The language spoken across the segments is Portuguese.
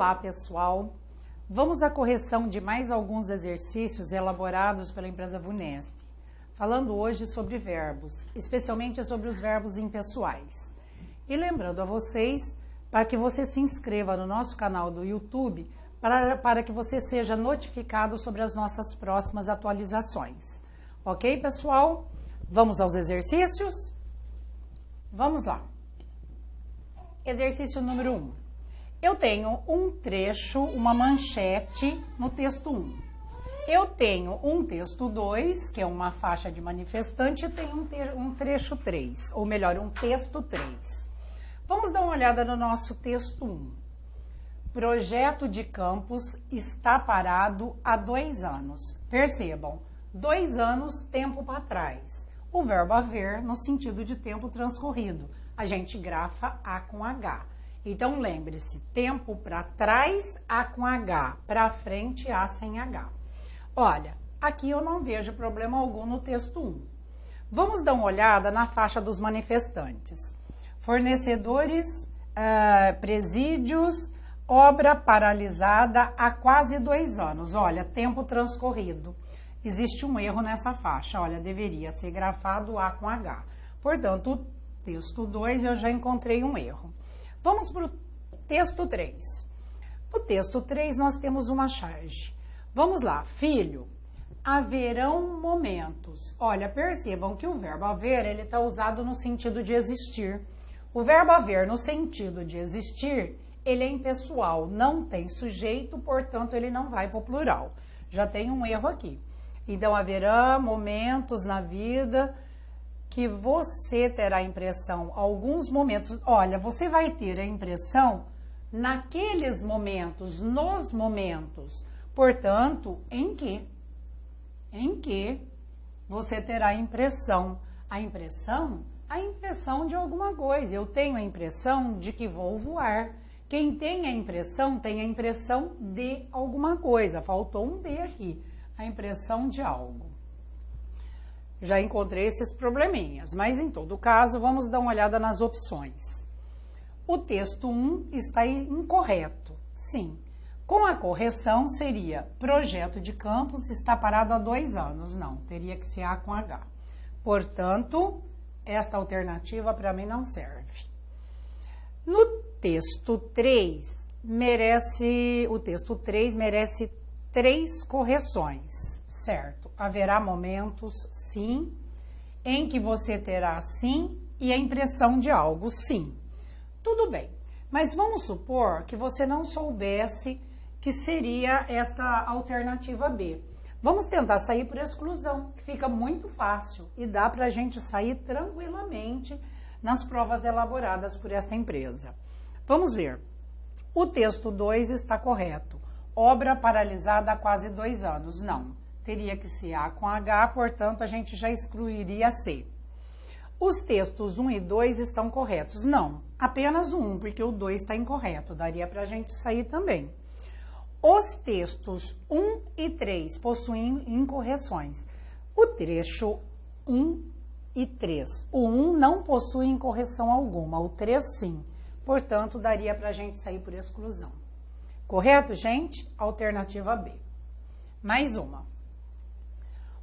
Olá, pessoal! Vamos à correção de mais alguns exercícios elaborados pela empresa VUNESP, falando hoje sobre verbos, especialmente sobre os verbos impessoais. E lembrando a vocês, para que você se inscreva no nosso canal do YouTube, para que você seja notificado sobre as nossas próximas atualizações. Ok, pessoal? Vamos aos exercícios? Vamos lá. Exercício número 1. Eu tenho um trecho, uma manchete no texto 1. Eu tenho um texto 2, que é uma faixa de manifestante, e tenho um trecho 3, ou melhor, um texto 3. Vamos dar uma olhada no nosso texto 1. Projeto de campus está parado há 2 anos. Percebam, 2 anos, tempo para trás. O verbo haver no sentido de tempo transcorrido. A gente grafa A com H. Então, lembre-se, tempo para trás, A com H. Para frente, A sem H. Olha, aqui eu não vejo problema algum no texto 1. Vamos dar uma olhada na faixa dos manifestantes. Fornecedores, presídios, obra paralisada há quase 2 anos. Olha, tempo transcorrido. Existe um erro nessa faixa. Olha, deveria ser grafado A com H. Portanto, o texto 2 eu já encontrei um erro. Vamos para o texto 3. No texto 3 nós temos uma charge. Vamos lá, filho. Haverão momentos. Olha, percebam que o verbo haver, ele está usado no sentido de existir. O verbo haver no sentido de existir, ele é impessoal, não tem sujeito, portanto ele não vai para o plural. Já tem um erro aqui. Então, haverá momentos na vida que você terá a impressão, alguns momentos, olha, você vai ter a impressão naqueles momentos, nos momentos, portanto, em que você terá a impressão de alguma coisa. Eu tenho a impressão de que vou voar. Quem tem a impressão de alguma coisa. Faltou um D aqui, a impressão de algo. Já encontrei esses probleminhas, mas em todo caso, vamos dar uma olhada nas opções. O texto 1 está incorreto, sim. Com a correção seria, projeto de campus está parado há 2 anos. Não, teria que ser A com H. Portanto, esta alternativa para mim não serve. No texto 3, o texto 3 merece 3 correções, certo? Haverá momentos, sim, em que você terá sim e a impressão de algo, sim. Tudo bem, mas vamos supor que você não soubesse que seria esta alternativa B. Vamos tentar sair por exclusão, que fica muito fácil e dá para a gente sair tranquilamente nas provas elaboradas por esta empresa. Vamos ver. O texto 2 está correto. Obra paralisada há quase 2 anos. Não. Teria que ser A com H, portanto, a gente já excluiria C. Os textos 1 e 2 estão corretos. Não. Apenas o 1, porque o 2 está incorreto. Daria para a gente sair também. Os textos 1 e 3 possuem incorreções. O trecho 1 e 3. O 1 não possui incorreção alguma, o 3 sim. Portanto, daria para a gente sair por exclusão. Correto, gente? Alternativa B. Mais uma.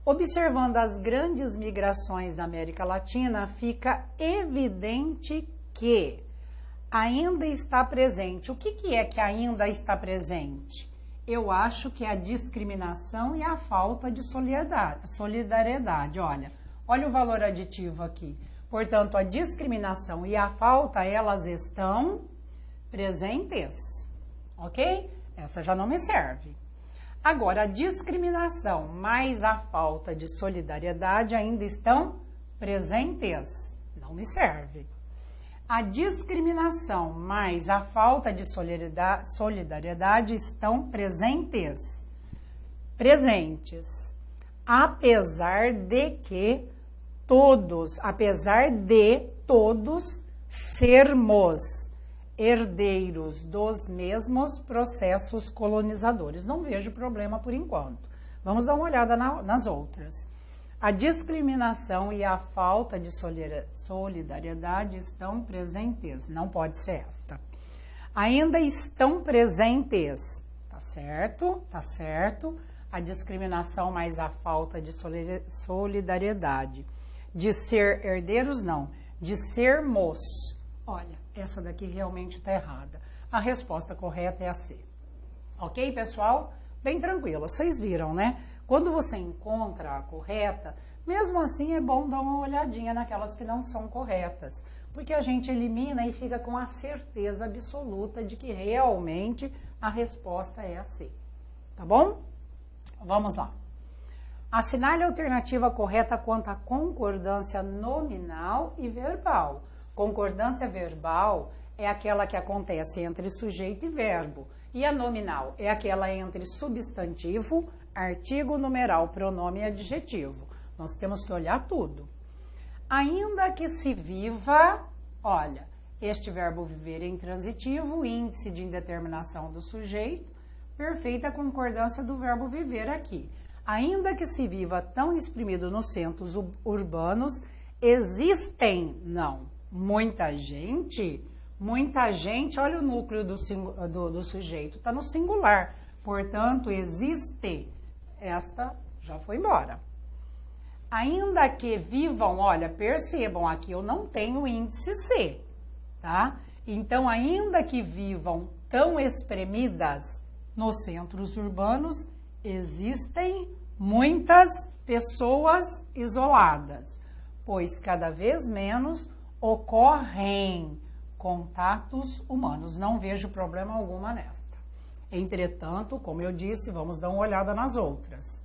Observando as grandes migrações da América Latina, fica evidente que ainda está presente. O que é que ainda está presente? Eu acho que é a discriminação e a falta de solidariedade. Olha o valor aditivo aqui. Portanto, a discriminação e a falta, elas estão presentes. Ok? Essa já não me serve. Agora, a discriminação mais a falta de solidariedade ainda estão presentes. Não me serve. A discriminação mais a falta de solidariedade estão presentes. Presentes. Apesar de todos sermos herdeiros dos mesmos processos colonizadores. Não vejo problema por enquanto. Vamos dar uma olhada nas outras. A discriminação e a falta de solidariedade estão presentes. Não pode ser esta. Ainda estão presentes. Tá certo? Tá certo. A discriminação mais a falta de solidariedade. De ser herdeiros, não. De sermos. Olha, essa daqui realmente está errada. A resposta correta é a C. Ok, pessoal? Bem tranquilo. Vocês viram, né? Quando você encontra a correta, mesmo assim é bom dar uma olhadinha naquelas que não são corretas. Porque a gente elimina e fica com a certeza absoluta de que realmente a resposta é a C. Tá bom? Vamos lá. Assinale a alternativa correta quanto à concordância nominal e verbal. Concordância verbal é aquela que acontece entre sujeito e verbo. E a nominal é aquela entre substantivo, artigo, numeral, pronome e adjetivo. Nós temos que olhar tudo. Ainda que se viva, olha, este verbo viver é intransitivo, índice de indeterminação do sujeito, perfeita concordância do verbo viver aqui. Ainda que se viva tão exprimido nos centros urbanos, existem, não, muita gente, olha o núcleo do sujeito, está no singular, portanto, existe, esta já foi embora. Ainda que vivam, olha, percebam, aqui eu não tenho índice C, tá? Então, ainda que vivam tão espremidas nos centros urbanos, existem muitas pessoas isoladas, pois cada vez menos ocorrem contatos humanos. Não vejo problema alguma nesta. Entretanto, como eu disse, vamos dar uma olhada nas outras.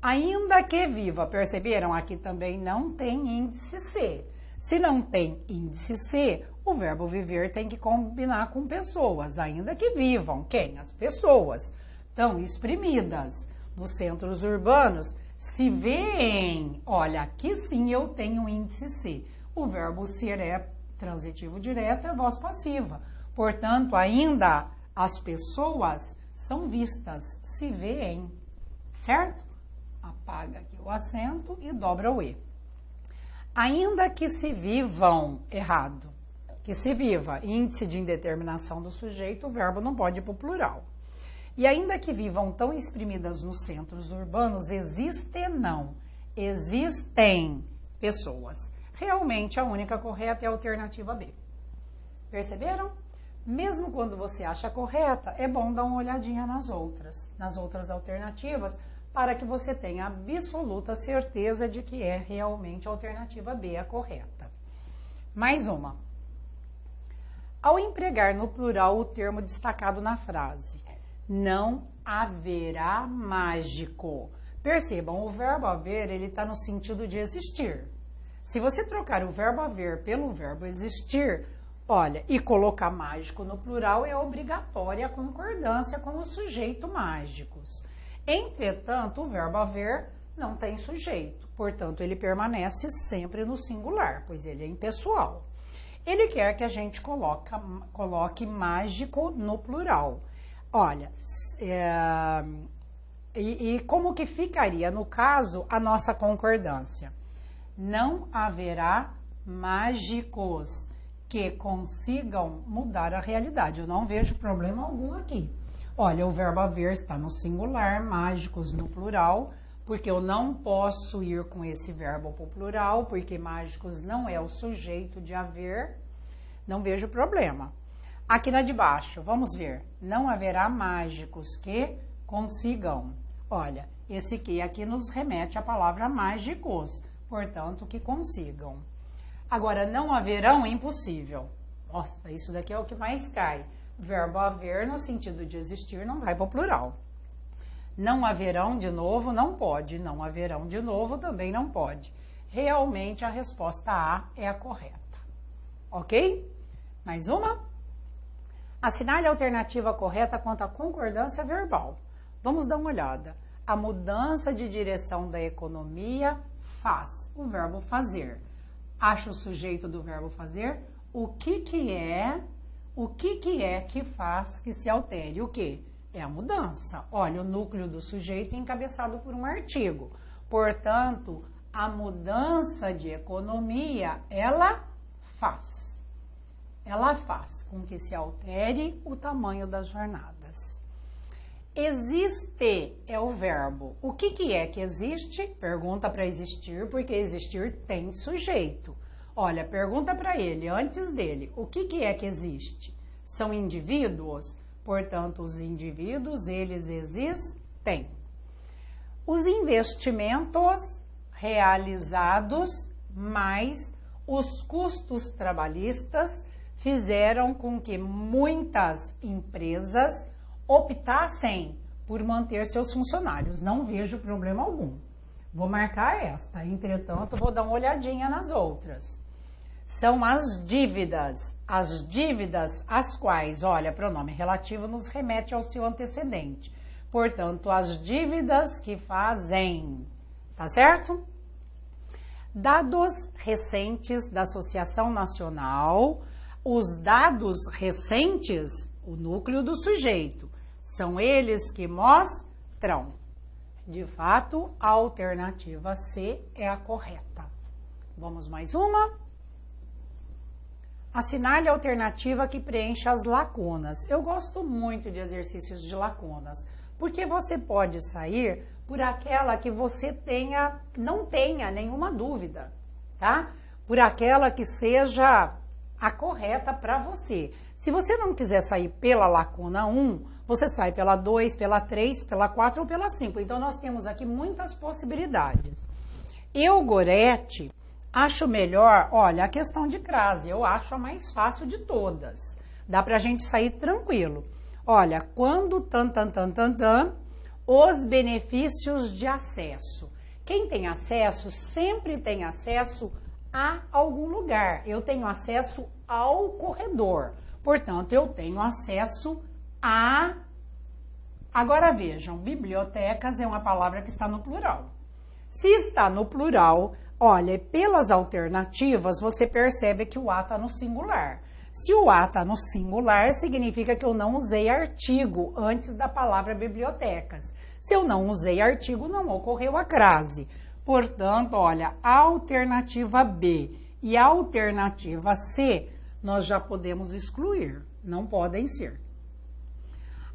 Ainda que viva, perceberam? Aqui também não tem índice C. Se não tem índice C, o verbo viver tem que combinar com pessoas, ainda que vivam. Quem? As pessoas. Estão exprimidas nos centros urbanos, se veem. Olha, aqui sim eu tenho índice C. O verbo ser é transitivo direto, é voz passiva. Portanto, ainda as pessoas são vistas, se veem. Certo? Apaga aqui o acento e dobra o E. Ainda que se vivam, errado. Que se viva, índice de indeterminação do sujeito, o verbo não pode ir para o plural. E ainda que vivam tão exprimidas nos centros urbanos, existem pessoas. Realmente a única correta é a alternativa B. Perceberam? Mesmo quando você acha correta, é bom dar uma olhadinha nas outras alternativas, para que você tenha absoluta certeza de que é realmente a alternativa B a correta. Mais uma. Ao empregar no plural o termo destacado na frase, não haverá mágico. Percebam, o verbo haver, ele está no sentido de existir. Se você trocar o verbo haver pelo verbo existir, olha, e colocar mágico no plural, é obrigatória a concordância com o sujeito mágicos. Entretanto, o verbo haver não tem sujeito, portanto, ele permanece sempre no singular, pois ele é impessoal. Ele quer que a gente coloque mágico no plural. Olha, como que ficaria, no caso, a nossa concordância? Não haverá mágicos que consigam mudar a realidade. Eu não vejo problema algum aqui. Olha, o verbo haver está no singular, mágicos no plural, porque eu não posso ir com esse verbo para o plural, porque mágicos não é o sujeito de haver, não vejo problema. Aqui na de baixo, vamos ver, não haverá mágicos que consigam. Olha, esse que aqui nos remete à palavra mágicos, portanto, que consigam. Agora, não haverão, impossível. Nossa, isso daqui é o que mais cai. Verbo haver, no sentido de existir, não vai para o plural. Não haverão de novo, não pode. Não haverão de novo, também não pode. Realmente, a resposta A é a correta. Ok? Mais uma? Assinale a alternativa correta quanto à concordância verbal. Vamos dar uma olhada. A mudança de direção da economia faz o verbo fazer. Acha o sujeito do verbo fazer? O que é que faz que se altere? O que? É a mudança. Olha, o núcleo do sujeito é encabeçado por um artigo. Portanto, a mudança de economia, ela faz. ela faz com que se altere o tamanho das jornadas. Existe é o verbo. O que é que existe? Pergunta para existir, porque existir tem sujeito. Olha, pergunta para ele, antes dele, o que é que existe? São indivíduos? Portanto, os indivíduos, eles existem. Os investimentos realizados mais os custos trabalhistas fizeram com que muitas empresas optassem por manter seus funcionários. Não vejo problema algum. Vou marcar esta, entretanto, vou dar uma olhadinha nas outras. São as dívidas às quais, olha, pronome relativo nos remete ao seu antecedente. Portanto, as dívidas que fazem, tá certo? Dados recentes da Associação Nacional, os dados recentes, o núcleo do sujeito, são eles que mostram. De fato, a alternativa C é a correta. Vamos mais uma? Assinale a alternativa que preenche as lacunas. Eu gosto muito de exercícios de lacunas, porque você pode sair por aquela que você não tenha nenhuma dúvida, tá? Por aquela que seja a correta para você. Se você não quiser sair pela lacuna 1, você sai pela 2, pela 3, pela 4 ou pela 5. Então, nós temos aqui muitas possibilidades. Eu, Gorete, acho melhor, olha, a questão de crase, eu acho a mais fácil de todas. Dá pra gente sair tranquilo. Olha, quando os benefícios de acesso. Quem tem acesso sempre tem acesso a algum lugar. Eu tenho acesso ao corredor. Portanto, eu tenho acesso a... Agora vejam, bibliotecas é uma palavra que está no plural. Se está no plural, olha, pelas alternativas, você percebe que o A está no singular. Se o A está no singular, significa que eu não usei artigo antes da palavra bibliotecas. Se eu não usei artigo, não ocorreu a crase. Portanto, olha, a alternativa B e a alternativa C, nós já podemos excluir, não podem ser.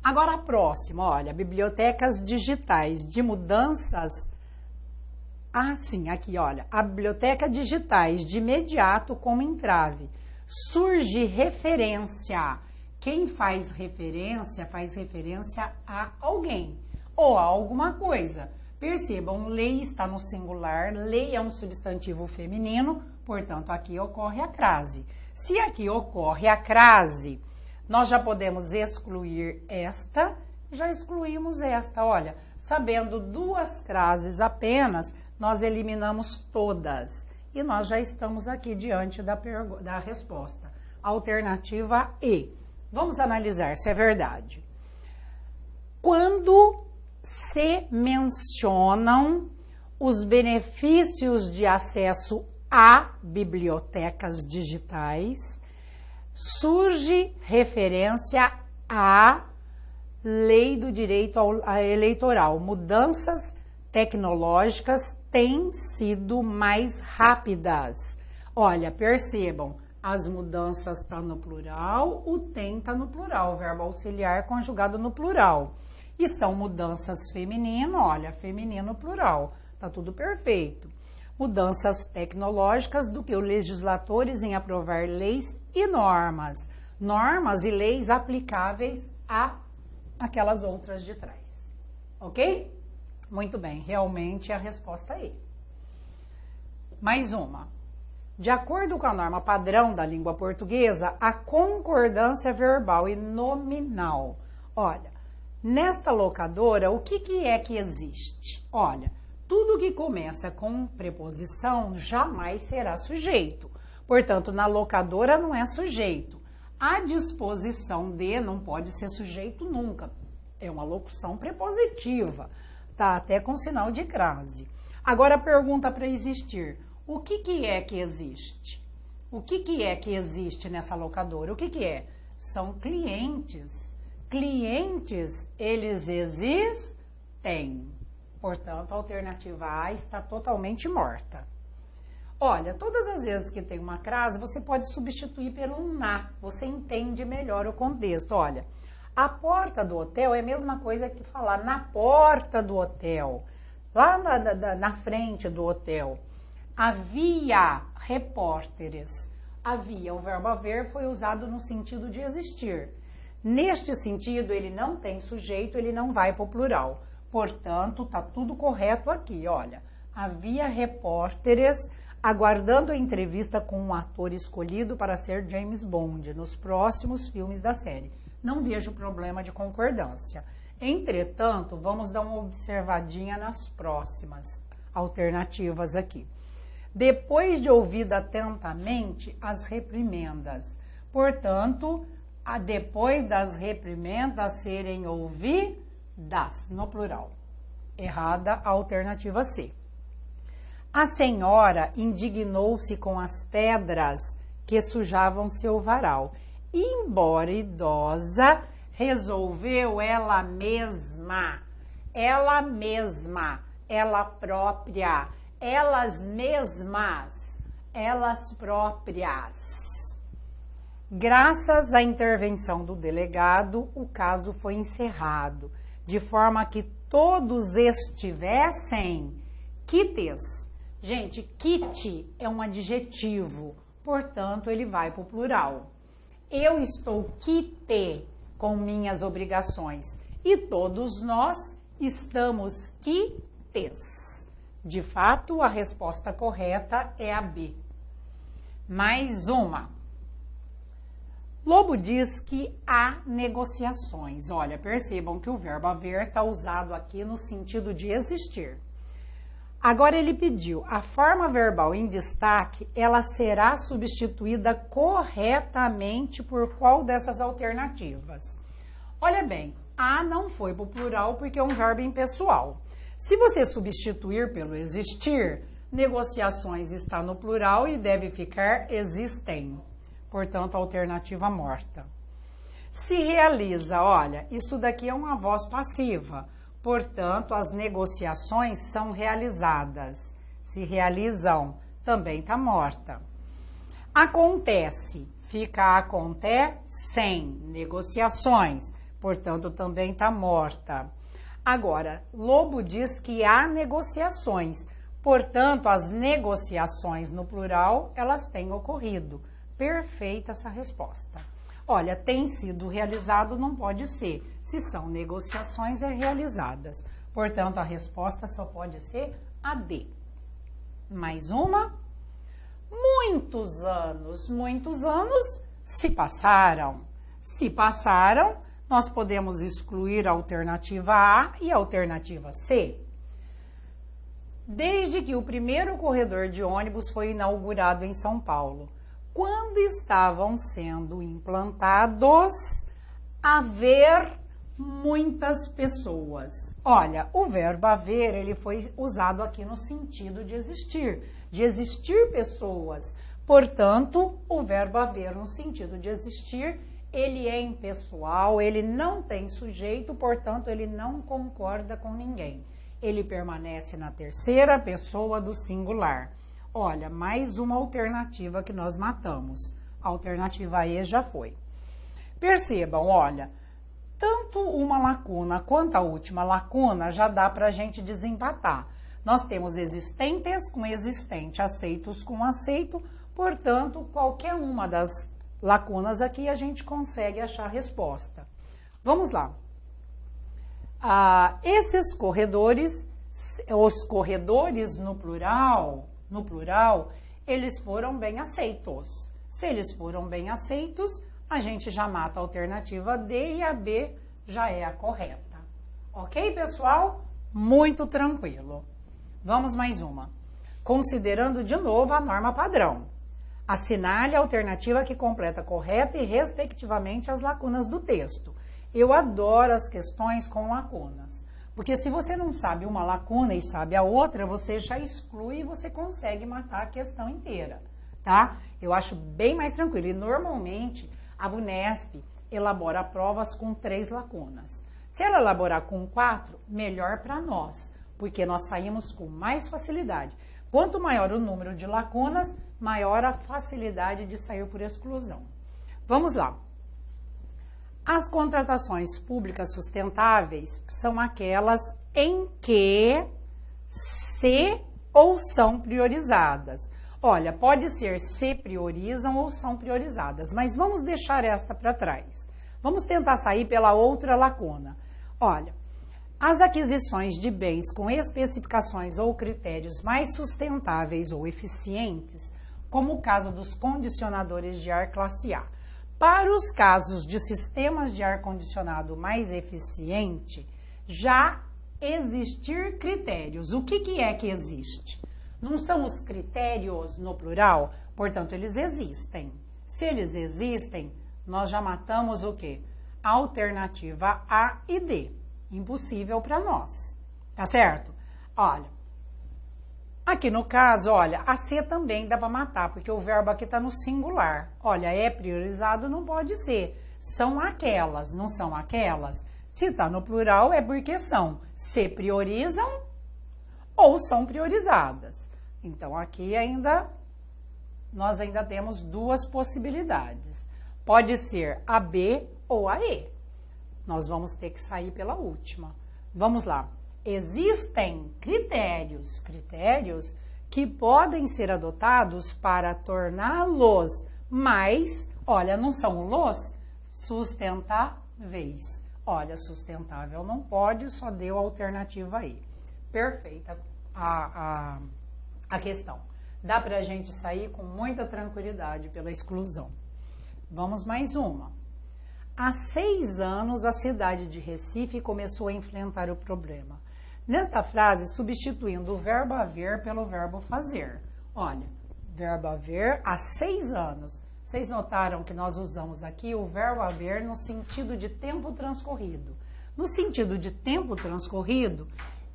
Agora a próxima, olha, bibliotecas digitais de mudanças. Ah, sim, aqui, olha, a biblioteca digitais de imediato como entrave. Surge referência. Quem faz referência a alguém ou a alguma coisa. Percebam, lei está no singular, lei é um substantivo feminino, portanto, aqui ocorre a crase. Se aqui ocorre a crase, nós já podemos excluir esta, já excluímos esta. Olha, sabendo duas crases apenas, nós eliminamos todas. E nós já estamos aqui diante da resposta. Alternativa E. Vamos analisar se é verdade. Quando se mencionam os benefícios de acesso a bibliotecas digitais, surge referência à lei do direito eleitoral. Mudanças tecnológicas têm sido mais rápidas. Olha, percebam, as mudanças estão no plural, o tem está no plural, o verbo auxiliar conjugado no plural. E são mudanças feminino, olha, feminino plural, tá tudo perfeito. Mudanças tecnológicas do que os legisladores em aprovar leis e normas. Normas e leis aplicáveis a aquelas outras de trás. Ok? Muito bem, realmente a resposta é E. Mais uma. De acordo com a norma padrão da língua portuguesa, a concordância verbal e nominal. Olha, nesta locadora, o que é que existe? Olha, tudo que começa com preposição jamais será sujeito. Portanto, na locadora não é sujeito. A disposição de não pode ser sujeito nunca. É uma locução prepositiva. Tá até com sinal de crase. Agora a pergunta para existir. O que é que existe? O que é que existe nessa locadora? O que é? São clientes. Clientes, eles existem. Portanto, a alternativa A está totalmente morta. Olha, todas as vezes que tem uma crase, você pode substituir pelo um na. Você entende melhor o contexto. Olha, a porta do hotel é a mesma coisa que falar na porta do hotel. Lá na frente do hotel. Havia repórteres. Havia, o verbo haver foi usado no sentido de existir. Neste sentido, ele não tem sujeito, ele não vai para o plural. Portanto, está tudo correto aqui, olha. Havia repórteres aguardando a entrevista com um ator escolhido para ser James Bond nos próximos filmes da série. Não vejo problema de concordância. Entretanto, vamos dar uma observadinha nas próximas alternativas aqui. Depois de ouvida atentamente as reprimendas. Portanto, depois das reprimendas serem ouvidas, no plural. Errada a alternativa C. A senhora indignou-se com as pedras que sujavam seu varal. Embora idosa, resolveu ela mesma, ela própria, elas mesmas, elas próprias. Graças à intervenção do delegado, o caso foi encerrado, de forma que todos estivessem quites. Gente, quite é um adjetivo, portanto, ele vai para o plural. Eu estou quite com minhas obrigações e todos nós estamos quites. De fato, a resposta correta é a B. Mais uma. Lobo diz que há negociações. Olha, percebam que o verbo haver está usado aqui no sentido de existir. Agora ele pediu, a forma verbal em destaque, ela será substituída corretamente por qual dessas alternativas? Olha bem, a não foi para o plural porque é um verbo impessoal. Se você substituir pelo existir, negociações está no plural e deve ficar existem. Portanto, alternativa morta. Se realiza, olha, isso daqui é uma voz passiva. Portanto, as negociações são realizadas. Se realizam, também está morta. Acontece, fica acontecem, negociações. Portanto, também está morta. Agora, Lobo diz que há negociações. Portanto, as negociações no plural, elas têm ocorrido. Perfeita essa resposta. Olha, tem sido realizado, não pode ser. Se são negociações, é realizadas. Portanto, a resposta só pode ser a D. Mais uma. Muitos anos se passaram. Se passaram, nós podemos excluir a alternativa A e a alternativa C. Desde que o primeiro corredor de ônibus foi inaugurado em São Paulo, quando estavam sendo implantados, haver muitas pessoas. Olha, o verbo haver, ele foi usado aqui no sentido de existir pessoas. Portanto, o verbo haver no sentido de existir, ele é impessoal, ele não tem sujeito, portanto, ele não concorda com ninguém. Ele permanece na terceira pessoa do singular. Olha, mais uma alternativa que nós matamos. A alternativa E já foi. Percebam, olha, tanto uma lacuna quanto a última lacuna já dá para a gente desempatar. Nós temos existentes com existente, aceitos com aceito, portanto, qualquer uma das lacunas aqui a gente consegue achar a resposta. Vamos lá. Esses corredores, os corredores no plural, eles foram bem aceitos. Se eles foram bem aceitos, a gente já mata a alternativa D e a B já é a correta. Ok, pessoal? Muito tranquilo. Vamos mais uma. Considerando de novo a norma padrão. Assinale a alternativa que completa correta e respectivamente as lacunas do texto. Eu adoro as questões com lacunas. Porque se você não sabe uma lacuna e sabe a outra, você já exclui e você consegue matar a questão inteira, tá? Eu acho bem mais tranquilo. E normalmente a VUNESP elabora provas com 3 lacunas. Se ela elaborar com 4, melhor para nós, porque nós saímos com mais facilidade. Quanto maior o número de lacunas, maior a facilidade de sair por exclusão. Vamos lá. As contratações públicas sustentáveis são aquelas em que se ou são priorizadas. Olha, pode ser se priorizam ou são priorizadas, mas vamos deixar esta para trás. Vamos tentar sair pela outra lacuna. Olha, as aquisições de bens com especificações ou critérios mais sustentáveis ou eficientes, como o caso dos condicionadores de ar classe A. Para os casos de sistemas de ar-condicionado mais eficiente, já existir critérios. O que é que existe? Não são os critérios no plural? Portanto, eles existem. Se eles existem, nós já matamos o quê? Alternativa A e D. Impossível para nós. Tá certo? Olha, aqui no caso, olha, a C também dá para matar, porque o verbo aqui está no singular. Olha, é priorizado, não pode ser. São aquelas, não são aquelas? Se está no plural, é porque são. Se priorizam ou são priorizadas. Então, aqui nós ainda temos duas possibilidades. Pode ser a B ou a E. Nós vamos ter que sair pela última. Vamos lá. Existem critérios que podem ser adotados para torná-los mais, olha, não são los sustentáveis. Olha, sustentável não pode, só deu a alternativa aí. Perfeita a questão. Dá para a gente sair com muita tranquilidade pela exclusão. Vamos mais uma. Há 6 anos, a cidade de Recife começou a enfrentar o problema. Nesta frase, substituindo o verbo haver pelo verbo fazer. Olha, verbo haver há 6 anos. Vocês notaram que nós usamos aqui o verbo haver no sentido de tempo transcorrido. No sentido de tempo transcorrido,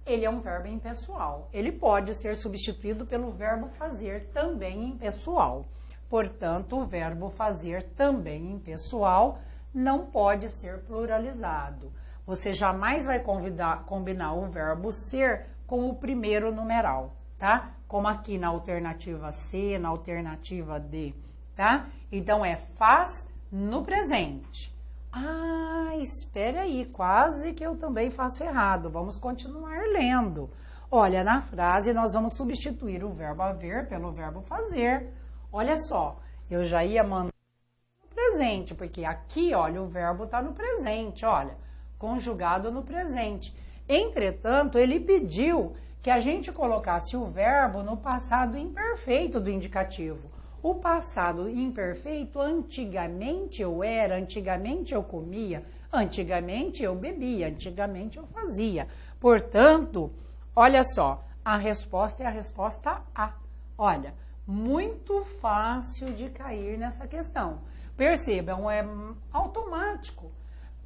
ele é um verbo impessoal. Ele pode ser substituído pelo verbo fazer também impessoal. Portanto, o verbo fazer também impessoal não pode ser pluralizado. Você jamais vai combinar o verbo ser com o primeiro numeral, tá? Como aqui na alternativa C, na alternativa D, tá? Então, faz no presente. Ah, espera aí, quase que eu também faço errado. Vamos continuar lendo. Olha, na frase nós vamos substituir o verbo haver pelo verbo fazer. Olha só, eu já ia mandar no presente, porque aqui, olha, o verbo está no presente, olha, conjugado no presente. Entretanto, ele pediu que a gente colocasse o verbo no passado imperfeito do indicativo. O passado imperfeito, antigamente eu era, antigamente eu comia, antigamente eu bebia, antigamente eu fazia. Portanto, olha só, a resposta é a resposta A. Olha, muito fácil de cair nessa questão. Percebam, é automático.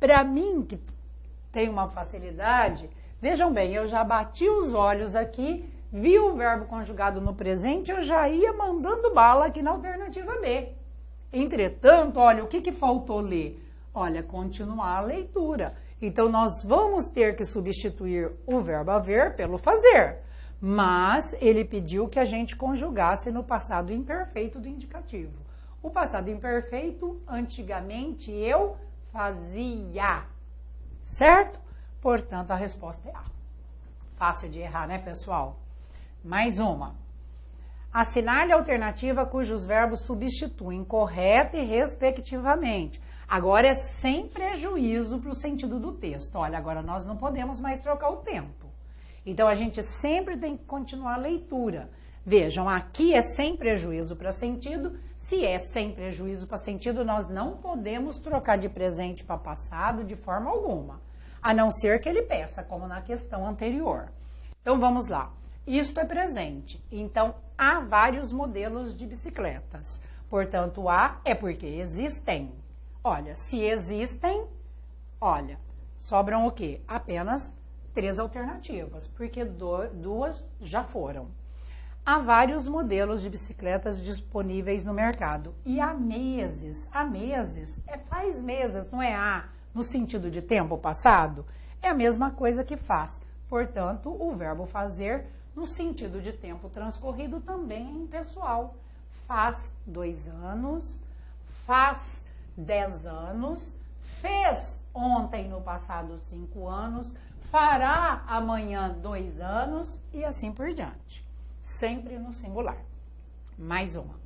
Para mim, que tem uma facilidade, vejam bem, eu já bati os olhos aqui, vi o verbo conjugado no presente, eu já ia mandando bala aqui na alternativa B. Entretanto, olha, o que faltou ler? Olha, continuar a leitura. Então, nós vamos ter que substituir o verbo haver pelo fazer. Mas ele pediu que a gente conjugasse no passado imperfeito do indicativo. O passado imperfeito, antigamente eu fazia. Certo? Portanto, a resposta é A. Fácil de errar, né, pessoal? Mais uma. Assinale a alternativa cujos verbos substituem correta e respectivamente. Agora é sem prejuízo para o sentido do texto. Olha, agora nós não podemos mais trocar o tempo. Então, a gente sempre tem que continuar a leitura. Vejam, aqui é sem prejuízo para sentido. Se é sem prejuízo para sentido, nós não podemos trocar de presente para passado de forma alguma. A não ser que ele peça, como na questão anterior. Então, vamos lá. Isto é presente. Então, há vários modelos de bicicletas. Portanto, A é porque existem. Olha, se existem, olha, sobram o quê? Apenas 3 alternativas, porque 2 já foram. Há vários modelos de bicicletas disponíveis no mercado. E há meses, faz meses, não é há no sentido de tempo passado? É a mesma coisa que faz. Portanto, o verbo fazer no sentido de tempo transcorrido também é impessoal. Faz 2 anos, faz 10 anos, fez ontem no passado 5 anos, fará amanhã 2 anos e assim por diante. Sempre no singular. Mais uma.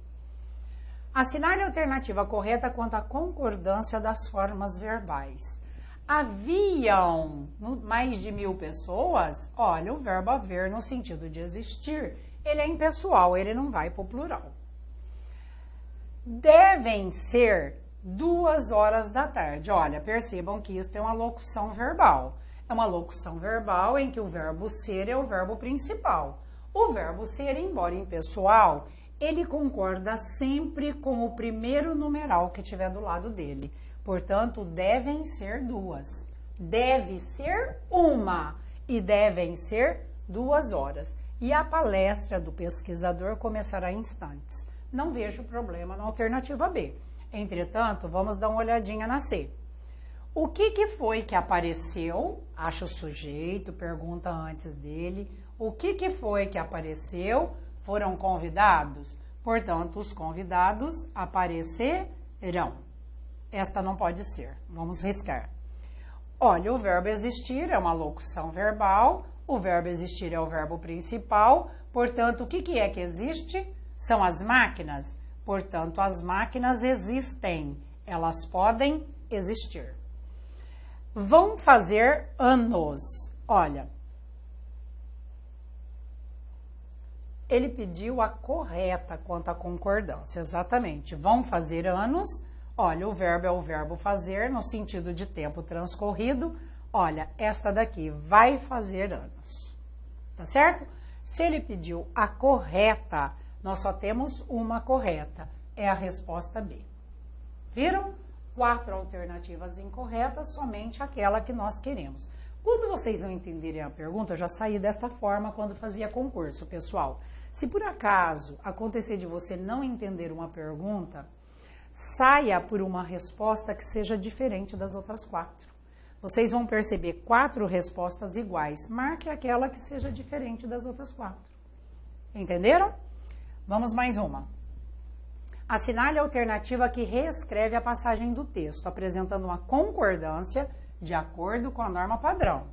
Assinale a alternativa correta quanto à concordância das formas verbais. Haviam mais de 1000 pessoas? Olha, o verbo haver no sentido de existir, ele é impessoal, ele não vai para o plural. Devem ser 2 horas da tarde. Olha, percebam que isso é uma locução verbal. É uma locução verbal em que o verbo ser é o verbo principal. O verbo ser, embora impessoal, ele concorda sempre com o primeiro numeral que tiver do lado dele. Portanto, devem ser 2. Deve ser 1 e devem ser 2 horas. E a palestra do pesquisador começará em instantes. Não vejo problema na alternativa B. Entretanto, vamos dar uma olhadinha na C. O que foi que apareceu? Acha o sujeito, pergunta antes dele. O que foi que apareceu? Foram convidados? Portanto, os convidados aparecerão. Esta não pode ser. Vamos riscar. Olha, o verbo existir é uma locução verbal. O verbo existir é o verbo principal. Portanto, o que é que existe? São as máquinas. Portanto, as máquinas existem. Elas podem existir. Vão fazer anos. Olha, ele pediu a correta quanto à concordância. Exatamente. Vão fazer anos. Olha, o verbo é o verbo fazer, no sentido de tempo transcorrido. Olha, esta daqui vai fazer anos. Tá certo? Se ele pediu a correta, nós só temos uma correta. É a resposta B. Viram? 4 alternativas incorretas, somente aquela que nós queremos. Quando vocês não entenderem a pergunta, eu já saí desta forma quando fazia concurso, pessoal. Se por acaso acontecer de você não entender uma pergunta, saia por uma resposta que seja diferente das outras 4. Vocês vão perceber 4 respostas iguais. Marque aquela que seja diferente das outras 4. Entenderam? Vamos mais uma. Assinale a alternativa que reescreve a passagem do texto, apresentando uma concordância de acordo com a norma padrão.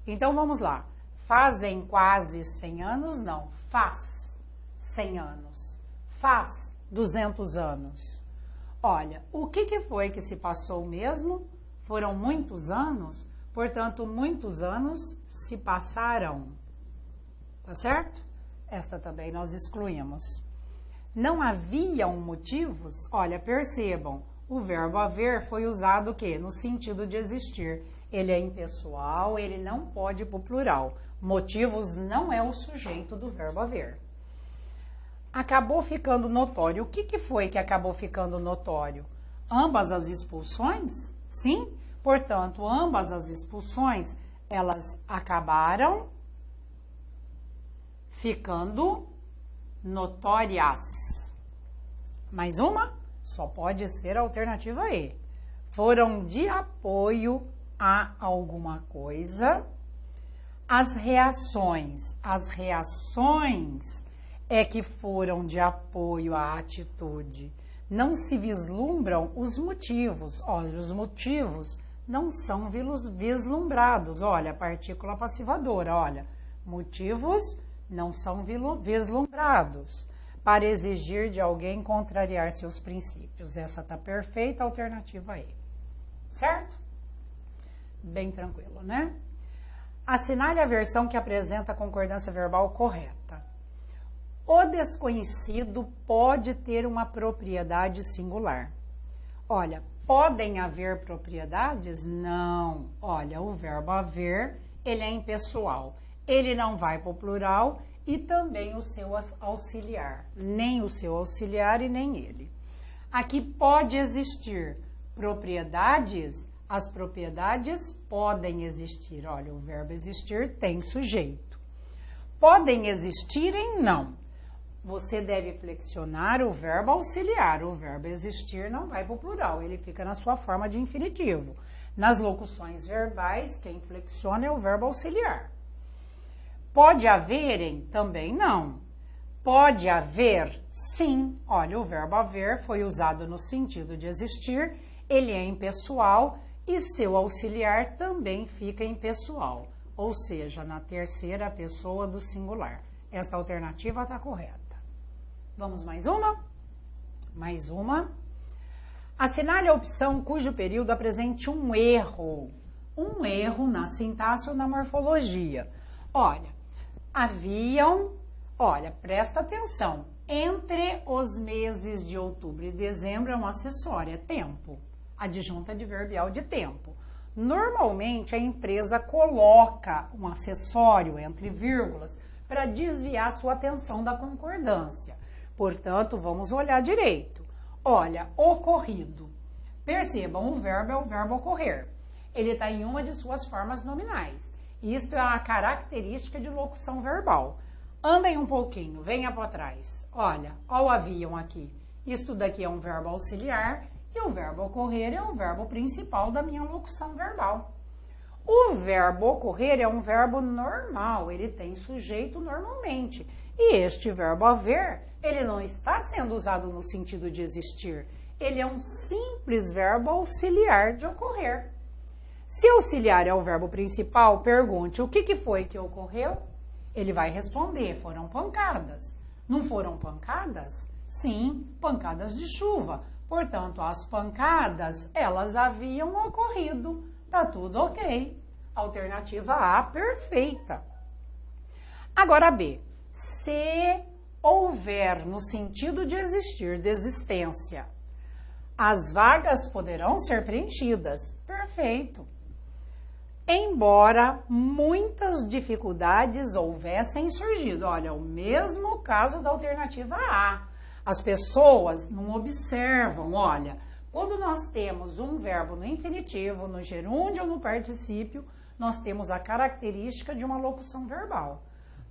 Então, vamos lá. Fazem quase 100 anos? Não. Faz 100 anos. Faz 200 anos. Olha, o que foi que se passou mesmo? Foram muitos anos, portanto, muitos anos se passaram. Tá certo? Esta também nós excluímos. Não haviam motivos? Olha, percebam, o verbo haver foi usado o quê? No sentido de existir. Ele é impessoal, ele não pode ir para o plural. Motivos não é o sujeito do verbo haver. Acabou ficando notório. O que foi que acabou ficando notório? Ambas as expulsões? Sim. Portanto, ambas as expulsões, elas acabaram ficando notórias. Mais uma? Só pode ser a alternativa E. Foram de apoio a alguma coisa. As reações é que foram de apoio à atitude. Não se vislumbram os motivos. Olha, os motivos não são vislumbrados. Olha, a partícula passivadora, olha. Motivos não são vislumbrados para exigir de alguém contrariar seus princípios. Essa está perfeita, a alternativa E. Certo? Bem tranquilo, né? Assinale a versão que apresenta a concordância verbal correta. O desconhecido pode ter uma propriedade singular. Olha, podem haver propriedades? Não. Olha, o verbo haver, ele é impessoal. Ele não vai para o plural e também o seu auxiliar. Nem o seu auxiliar e nem ele. Aqui pode existir propriedades. As propriedades podem existir. Olha, o verbo existir tem sujeito. Podem existirem? Não. Você deve flexionar o verbo auxiliar. O verbo existir não vai para o plural, ele fica na sua forma de infinitivo. Nas locuções verbais, quem flexiona é o verbo auxiliar. Pode haverem? Também não. Pode haver? Sim. Olha, o verbo haver foi usado no sentido de existir, ele é impessoal e seu auxiliar também fica impessoal, ou seja, na terceira pessoa do singular. Esta alternativa está correta. Vamos mais uma? Mais uma. Assinale a opção cujo período apresente um erro na sintaxe ou na morfologia. Olha, olha, presta atenção, entre os meses de outubro e dezembro é um acessório, é tempo, adjunta adverbial de tempo. Normalmente a empresa coloca um acessório entre vírgulas para desviar sua atenção da concordância. Portanto, vamos olhar direito. Olha, ocorrido. Percebam, o verbo é o verbo ocorrer. Ele está em uma de suas formas nominais. Isto é uma característica de locução verbal. Andem um pouquinho, venha para trás. Olha, o haviam aqui. Isto daqui é um verbo auxiliar e o verbo ocorrer é o verbo principal da minha locução verbal. O verbo ocorrer é um verbo normal, ele tem sujeito normalmente. E este verbo haver, ele não está sendo usado no sentido de existir. Ele é um simples verbo auxiliar de ocorrer. Se auxiliar é o verbo principal, pergunte o que foi que ocorreu? Ele vai responder, foram pancadas. Não foram pancadas? Sim, pancadas de chuva. Portanto, as pancadas, elas haviam ocorrido. Tá tudo ok. Alternativa A, perfeita. Agora B. Se houver no sentido de existir, de existência, as vagas poderão ser preenchidas. Perfeito. Embora muitas dificuldades houvessem surgido. Olha, o mesmo caso da alternativa A. As pessoas não observam, olha, quando nós temos um verbo no infinitivo, no gerúndio ou no particípio, nós temos a característica de uma locução verbal.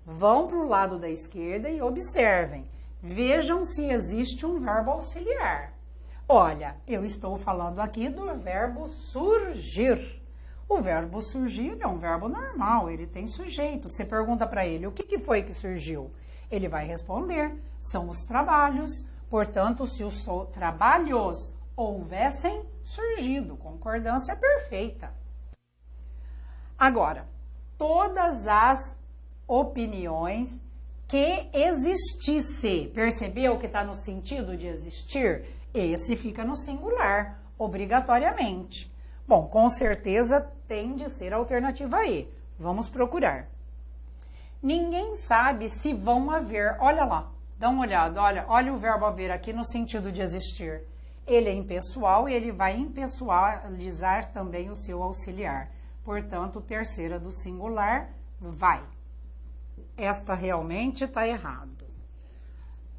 Vão para o lado da esquerda e observem. Vejam se existe um verbo auxiliar. Olha, eu estou falando aqui do verbo surgir. O verbo surgir é um verbo normal, ele tem sujeito. Você pergunta para ele, o que foi que surgiu? Ele vai responder, são os trabalhos. Portanto, se os trabalhos houvessem surgido, concordância perfeita. Agora, todas as opiniões que existisse, percebeu que está no sentido de existir? Esse fica no singular, obrigatoriamente. Bom, com certeza tem de ser a alternativa E. Vamos procurar. Ninguém sabe se vão haver, olha lá, dá uma olhada, olha o verbo haver aqui no sentido de existir. Ele é impessoal e ele vai impessoalizar também o seu auxiliar. Portanto, terceira do singular, vai. Esta realmente está errado.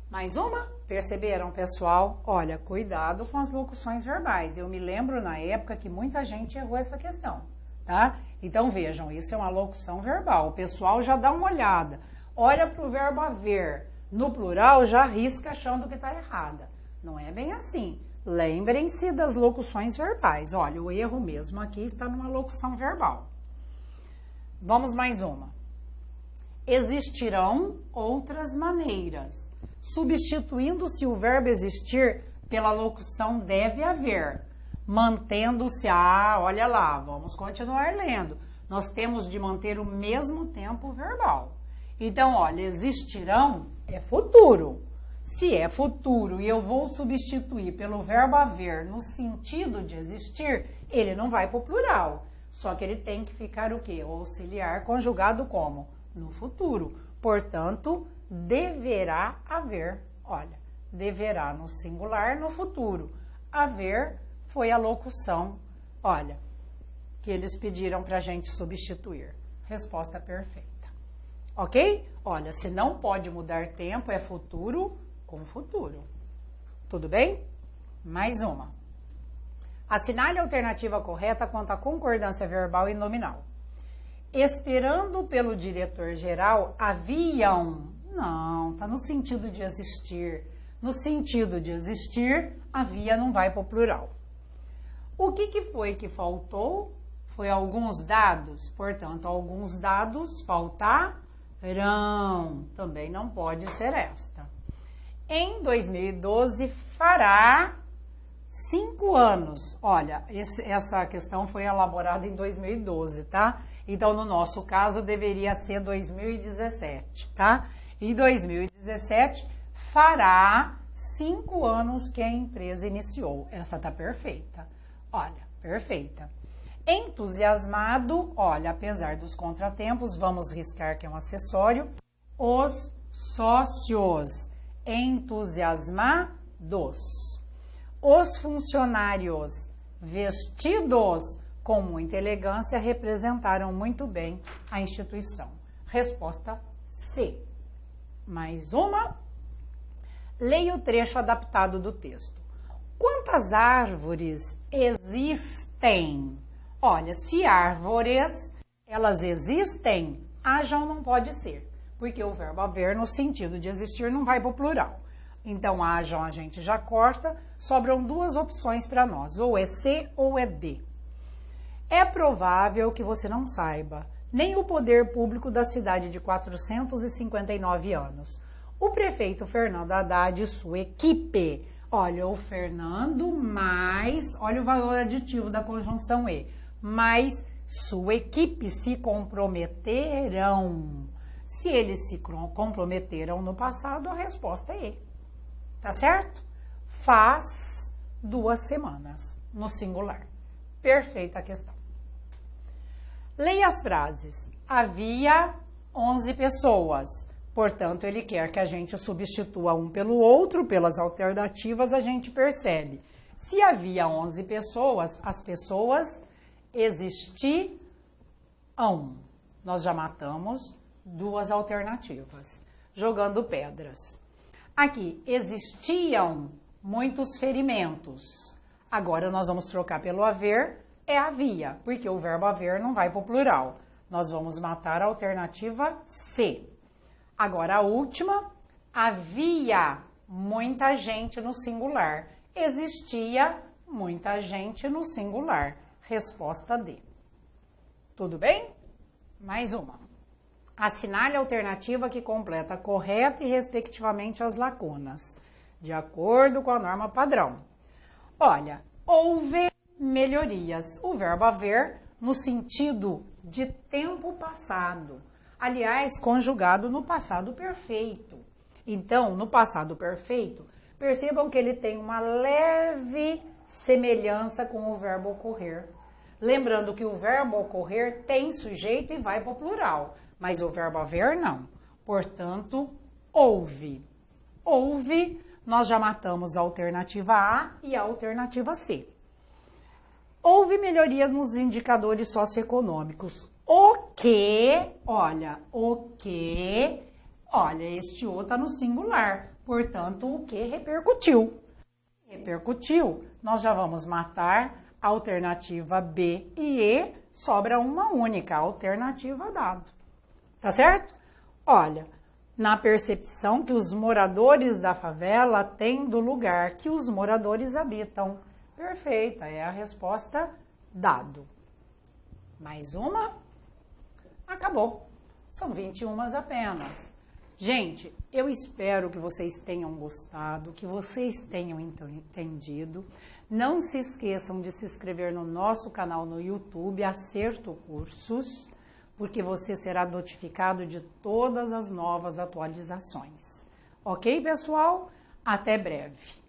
Mais uma? Perceberam, pessoal? Olha, cuidado com as locuções verbais. Eu me lembro na época que muita gente errou essa questão, tá? Então, vejam, isso é uma locução verbal. O pessoal já dá uma olhada. Olha para o verbo haver. No plural, já risca achando que está errada. Não é bem assim. Lembrem-se das locuções verbais. Olha, o erro mesmo aqui está numa locução verbal. Vamos mais uma. Existirão outras maneiras. Substituindo-se o verbo existir pela locução deve haver, mantendo-se olha lá, vamos continuar lendo. Nós temos de manter o mesmo tempo verbal. Então, olha, existirão é futuro. Se é futuro e eu vou substituir pelo verbo haver no sentido de existir, ele não vai para o plural. Só que ele tem que ficar o quê? O auxiliar conjugado como? No futuro. Portanto, deverá haver. Olha, deverá no singular no futuro. Haver foi a locução, olha, que eles pediram para a gente substituir. Resposta perfeita. Ok? Olha, se não pode mudar tempo, é futuro com futuro. Tudo bem? Mais uma. Assinale a alternativa correta quanto à concordância verbal e nominal. Esperando pelo diretor-geral, haviam... Não, está no sentido de existir. No sentido de existir, havia não vai para o plural. O que foi que faltou? Foi alguns dados. Portanto, alguns dados, faltar, Também não pode ser esta. Em 2012 fará 5 anos. Olha, essa questão foi elaborada em 2012, tá? Então, no nosso caso, deveria ser 2017, tá? Em 2017, fará 5 anos que a empresa iniciou. Essa tá perfeita. Olha, perfeita. Entusiasmado, olha, apesar dos contratempos, vamos riscar que é um acessório. Os sócios entusiasmados. Os funcionários vestidos com muita elegância representaram muito bem a instituição. Resposta C. Mais uma. Leia o trecho adaptado do texto. Quantas árvores existem? Olha, se árvores, elas existem, hajam não pode ser, porque o verbo haver no sentido de existir não vai para o plural. Então, hajam a gente já corta, sobram 2 opções para nós, ou é C ou é D. É provável que você não saiba, nem o poder público da cidade de 459 anos. O prefeito Fernando Haddad e sua equipe. Olha, o Fernando mais, olha o valor aditivo da conjunção E, mais sua equipe se comprometerão. Se eles se comprometeram no passado, a resposta é E. Tá certo? Faz 2 semanas, no singular. Perfeita a questão. Leia as frases. Havia 11 pessoas. Portanto, ele quer que a gente substitua um pelo outro, pelas alternativas a gente percebe. Se havia 11 pessoas, as pessoas existiam. Nós já matamos 2 alternativas, jogando pedras. Aqui, existiam muitos ferimentos. Agora nós vamos trocar pelo haver, é havia, porque o verbo haver não vai para o plural. Nós vamos matar a alternativa C. Agora a última, havia muita gente no singular. Existia muita gente no singular. Resposta D. Tudo bem? Mais uma. Assinale a alternativa que completa correta e respectivamente as lacunas, de acordo com a norma padrão. Olha, houve melhorias. O verbo haver no sentido de tempo passado. Aliás, conjugado no passado perfeito. Então, no passado perfeito, percebam que ele tem uma leve semelhança com o verbo ocorrer. Lembrando que o verbo ocorrer tem sujeito e vai para o plural, mas o verbo haver não. Portanto, houve. Houve, nós já matamos a alternativa A e a alternativa C. Houve melhoria nos indicadores socioeconômicos. Olha, este O está no singular, portanto, o que repercutiu? Repercutiu, nós já vamos matar a alternativa B e E, sobra uma única, a alternativa dado. Tá certo? Olha, na percepção que os moradores da favela têm do lugar que os moradores habitam. Perfeita, é a resposta dado. Mais uma? Acabou. São 21 apenas. Gente, eu espero que vocês tenham gostado, que vocês tenham entendido. Não se esqueçam de se inscrever no nosso canal no YouTube, Acerto Cursos, porque você será notificado de todas as novas atualizações. Ok, pessoal? Até breve.